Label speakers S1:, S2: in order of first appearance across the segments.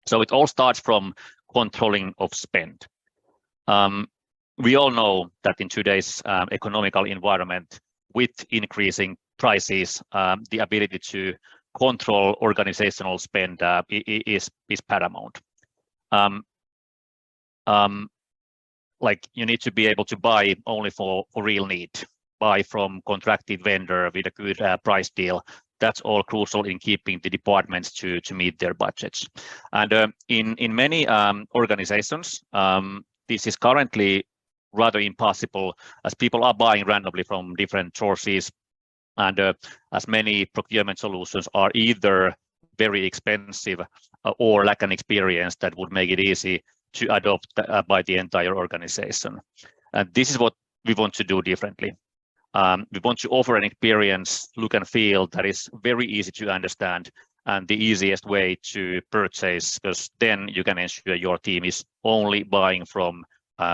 S1: So it all starts from controlling of spend. We all know that in today's economical environment, with increasing prices, the ability to control organizational spend is paramount. Like you need to be able to buy only for real need, buy from contracted vendor with a good price deal. That's all crucial in keeping the departments to meet their budgets. And in many organizations, this is currently rather impossible, as people are buying randomly from different sources, and as many procurement solutions are either very expensive or lack an experience that would make it easy to adopt by the entire organization. And this is what we want to do differently. We want to offer an experience, look and feel that is very easy to understand and the easiest way to purchase, because then you can ensure your team is only buying from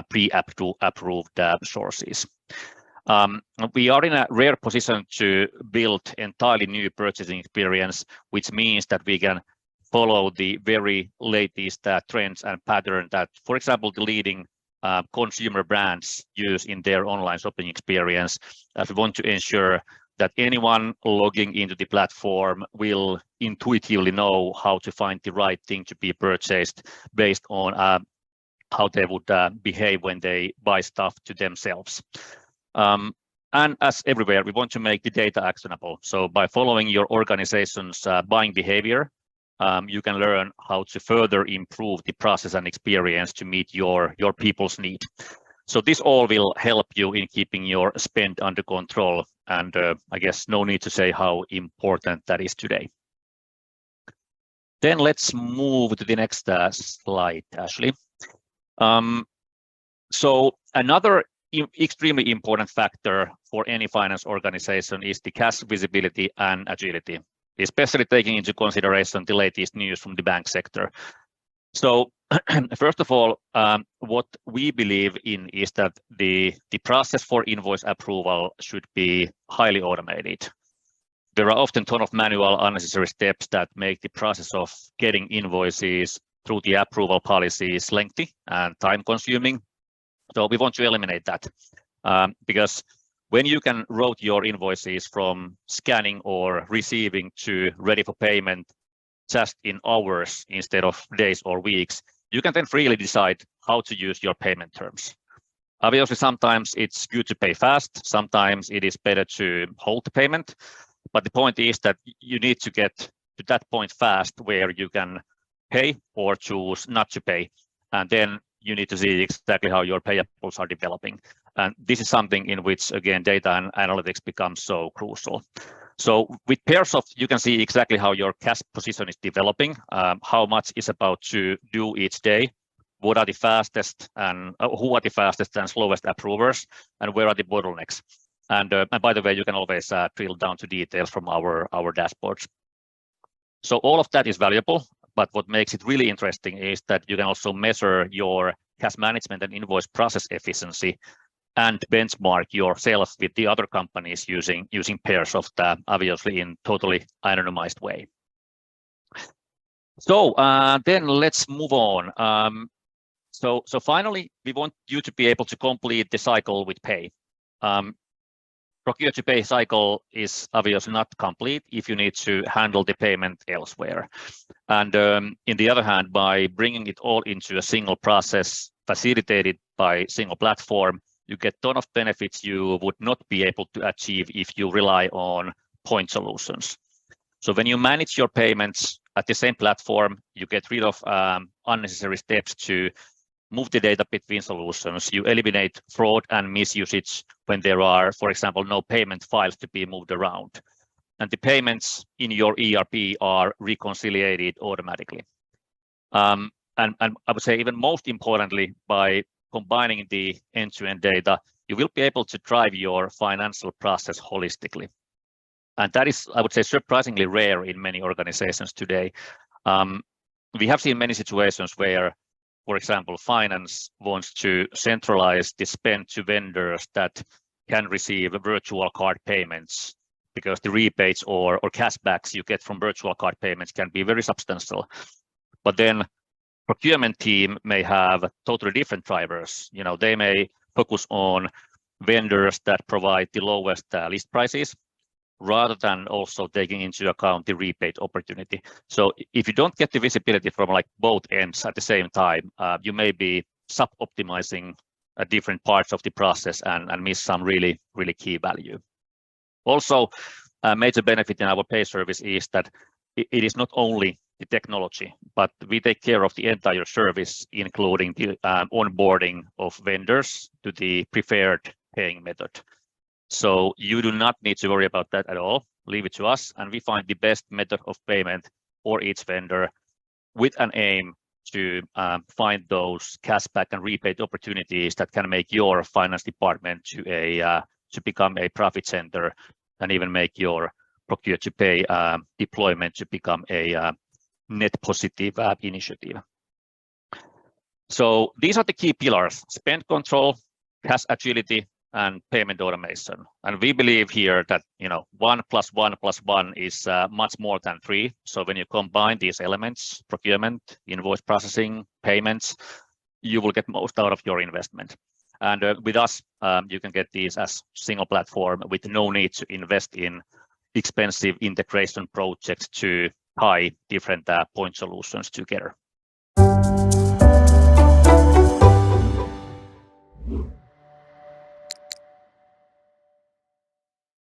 S1: pre-approved sources. We are in a rare position to build entirely new purchasing experience, which means that we can follow the very latest trends and patterns that, for example, the leading consumer brands use in their online shopping experience. As we want to ensure that anyone logging into the platform will intuitively know how to find the right thing to be purchased based on how they would behave when they buy stuff to themselves. And as everywhere, we want to make the data actionable. So by following your organization's buying behavior, you can learn how to further improve the process and experience to meet your people's need. So this all will help you in keeping your spend under control. And I guess no need to say how important that is today. Then let's move to the next slide, Ashley. So another extremely important factor for any finance organization is the cash visibility and agility, especially taking into consideration the latest news from the bank sector. So first of all, what we believe in is that the process for invoice approval should be highly automated. There are often a ton of manual unnecessary steps that make the process of getting invoices through the approval policies lengthy and time consuming. So we want to eliminate that because when you can route your invoices from scanning or receiving to ready for payment just in hours instead of days or weeks, you can then freely decide how to use your payment terms. Obviously, sometimes it's good to pay fast. Sometimes it is better to hold the payment. But the point is that you need to get to that point fast where you can pay or choose not to pay. And then you need to see exactly how your payables are developing. And this is something in which, again, data and analytics become so crucial. So with PairSoft, you can see exactly how your cash position is developing, how much is about to do each day, what are the fastest and who are the fastest and slowest approvers, and where are the bottlenecks. And by the way, you can always drill down to details from our dashboards. So all of that is valuable, but what makes it really interesting is that you can also measure your cash management and invoice process efficiency and benchmark yourself with the other companies using PairSoft, obviously in totally anonymized way. So then let's move on. So finally, we want you to be able to complete the cycle with pay. Procure to pay cycle is obviously not complete if you need to handle the payment elsewhere. And in the other hand, by bringing it all into a single process facilitated by single platform, you get a ton of benefits you would not be able to achieve if you rely on point solutions. So when you manage your payments at the same platform, you get rid of unnecessary steps to move the data between solutions. You eliminate fraud and misusage when there are, for example, no payment files to be moved around. And the payments in your ERP are reconciliated automatically. And I would say even most importantly, by combining the end-to-end data, you will be able to drive your financial process holistically. And that is, I would say, surprisingly rare in many organizations today. We have seen many situations where, for example, finance wants to centralize the spend to vendors that can receive virtual card payments because the rebates or cashbacks you get from virtual card payments can be very substantial. But then procurement team may have totally different drivers. They may focus on vendors that provide the lowest list prices, rather than also taking into account the rebate opportunity. So if you don't get the visibility from like both ends at the same time, you may be sub-optimizing different parts of the process and miss some really, really key value. Also, a major benefit in our pay service is that it is not only the technology, but we take care of the entire service, including the onboarding of vendors to the preferred paying method. So you do not need to worry about that at all. Leave it to us, and we find the best method of payment for each vendor with an aim to find those cashback and rebate opportunities that can make your finance department to become a profit center, and even make your procure to pay deployment to become a net positive initiative. So these are the key pillars: spend control, cash agility, and payment automation. And we believe here that 1 + 1 + 1 is much more than 3. So when you combine these elements, procurement, invoice processing, payments, you will get most out of your investment. And with us, you can get these as single platform with no need to invest in expensive integration projects to tie different point solutions together.